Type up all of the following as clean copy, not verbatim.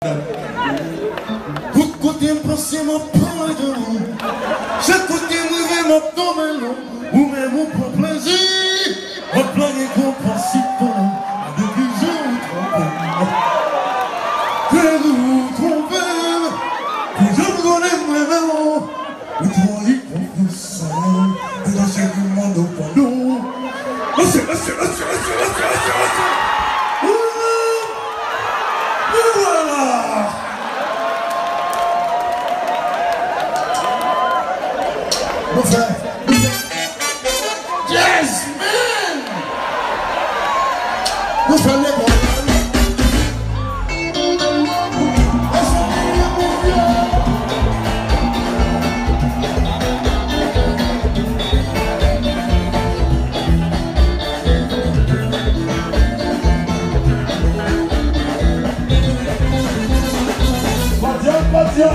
Tout côté pensé m'a parlé de vous. Chaque côté me m'a tombé long. Ou même pour plaisir. Ma plague est compréhensible. Depuis je vous trompe. Que vous trompez. Que je me connais vraiment. Vous trouvez confiance. Que dans ce monde au pardon. Monsieur. Yes, man! Vous faites les bons. Patia!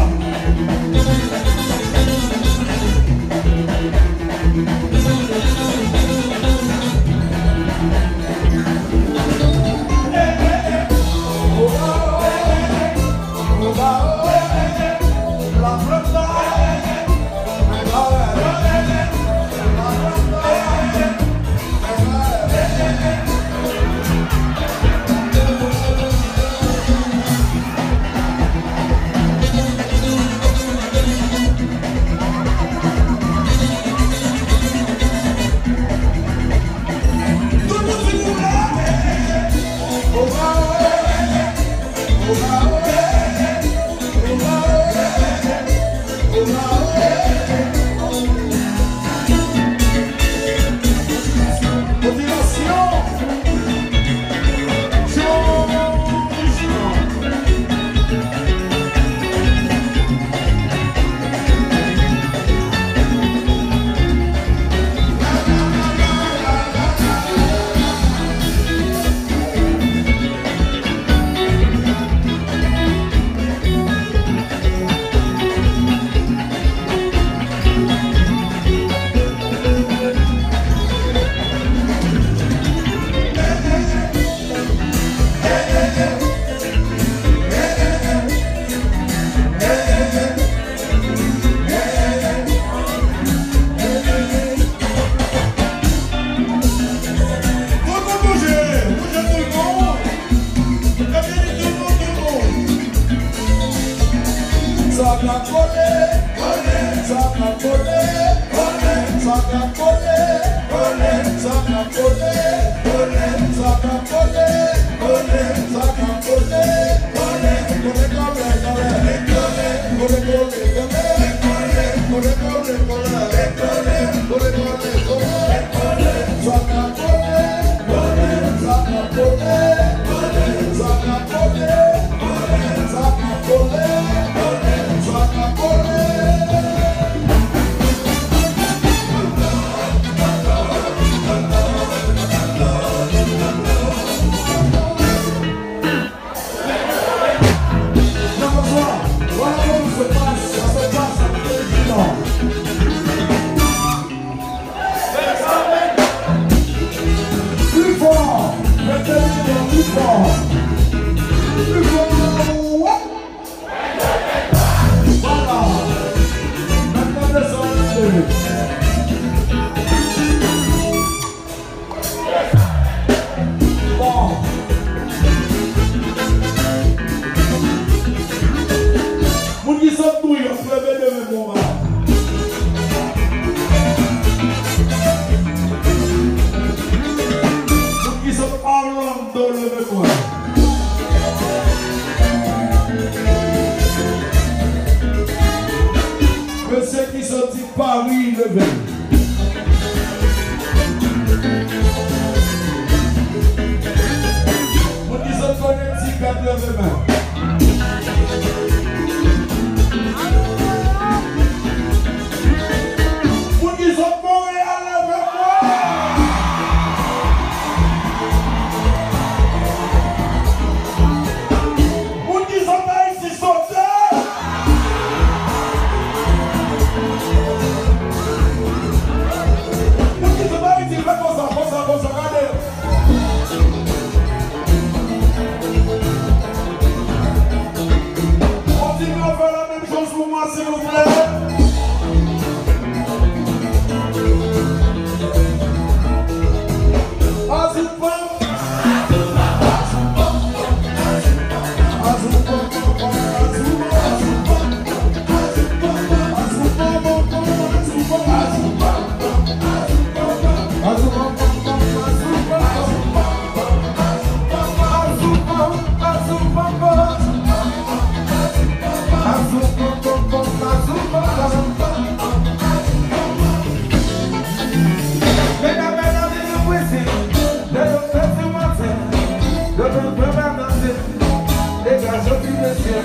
cieux.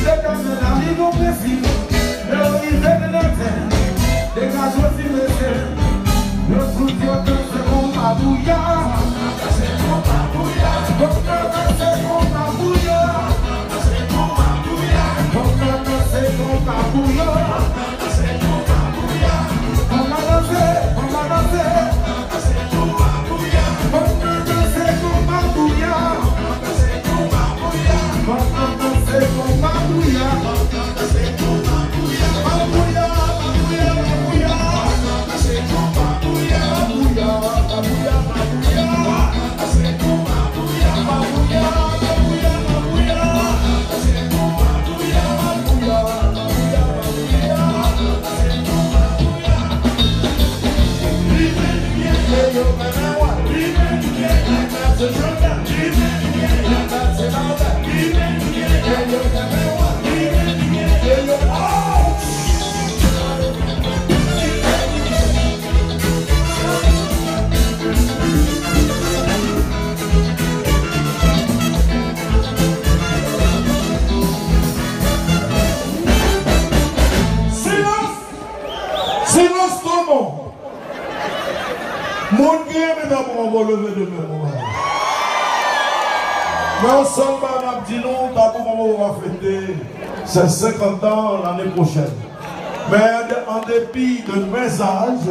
C'est comme un ami compressif, le rivet de notre terre. Dégage aussi le ciel. Le soutien de ce qu'on va bouillir. C'est qu'on va bouillir. C'est qu'on va bouillir. C'est qu'on va bouillir. C'est qu'on va bouillir. C'est qu'on va bouillir. On va danser, on va danser. C'est qu'on va bouillir. C'est qu'on va bouillir. C'est qu'on va bouillir. C'est qu'on va bouillir. C'est qu'on va bouillir. Silence tout le monde. Mon Dieu, mesdames, on va lever de même. Mais ensemble, on a dit non, d'abord, on va fêter ses 50 ans l'année prochaine. Mais en dépit de mes âges,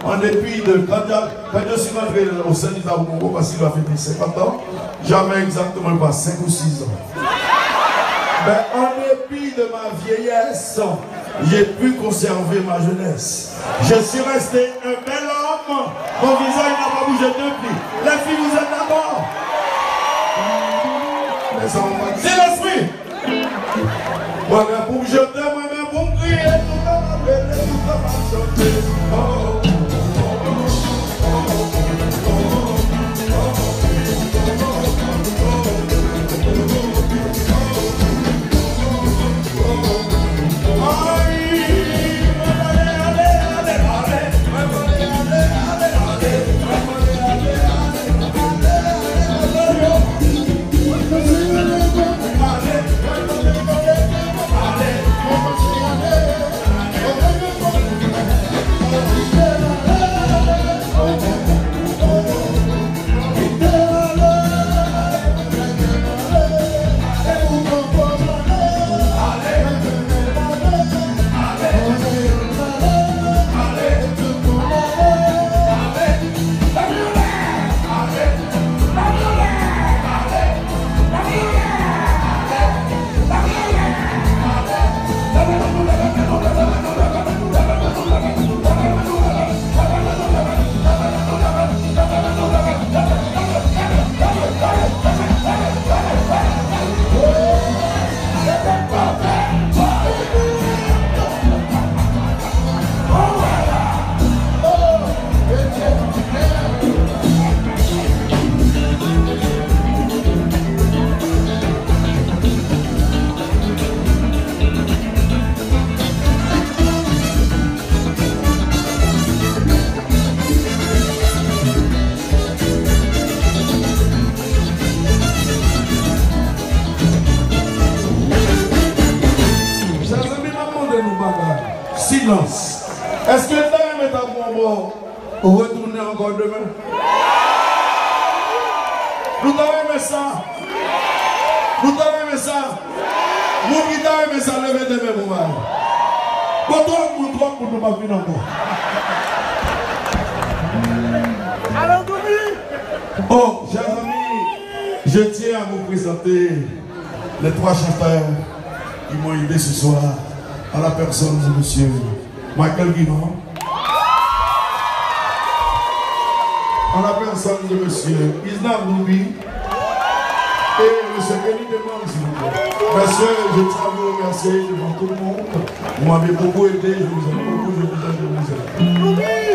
en dépit de quand je suis rentré au sein du Congo, parce qu'il va fêter 50 ans, jamais exactement pas 5 ou 6 ans. Mais en dépit de ma vieillesse, j'ai pu conserver ma jeunesse. Je suis resté un bel homme. Mon visage n'a pas bougé depuis. Les filles, vous êtes d'abord. Les enfants, c'est l'esprit. Moi-même pour me jeter, moi-même pour me crier, tout à m'appeler, tout à m'achanter. Silence. Est-ce que dans les métaphores, vous retournez encore demain? Nous t'avons aimé ça. Nous t'avons aimé ça. Nous qui t'avons aimé ça, levez demain, mon mari. Pour toi, pour nous, pas venir encore. Allons, Doumi. Oh, chers amis, je tiens à vous présenter les 3 chanteurs qui m'ont aidé ce soir. À la personne de monsieur Michael Guimard, à la personne de monsieur Islam Doubi et monsieur Kenny Demande, s'il vous plaît. Monsieur, je tiens à vous remercier devant tout le monde. Vous m'avez beaucoup aidé, je vous aime beaucoup, je vous aime.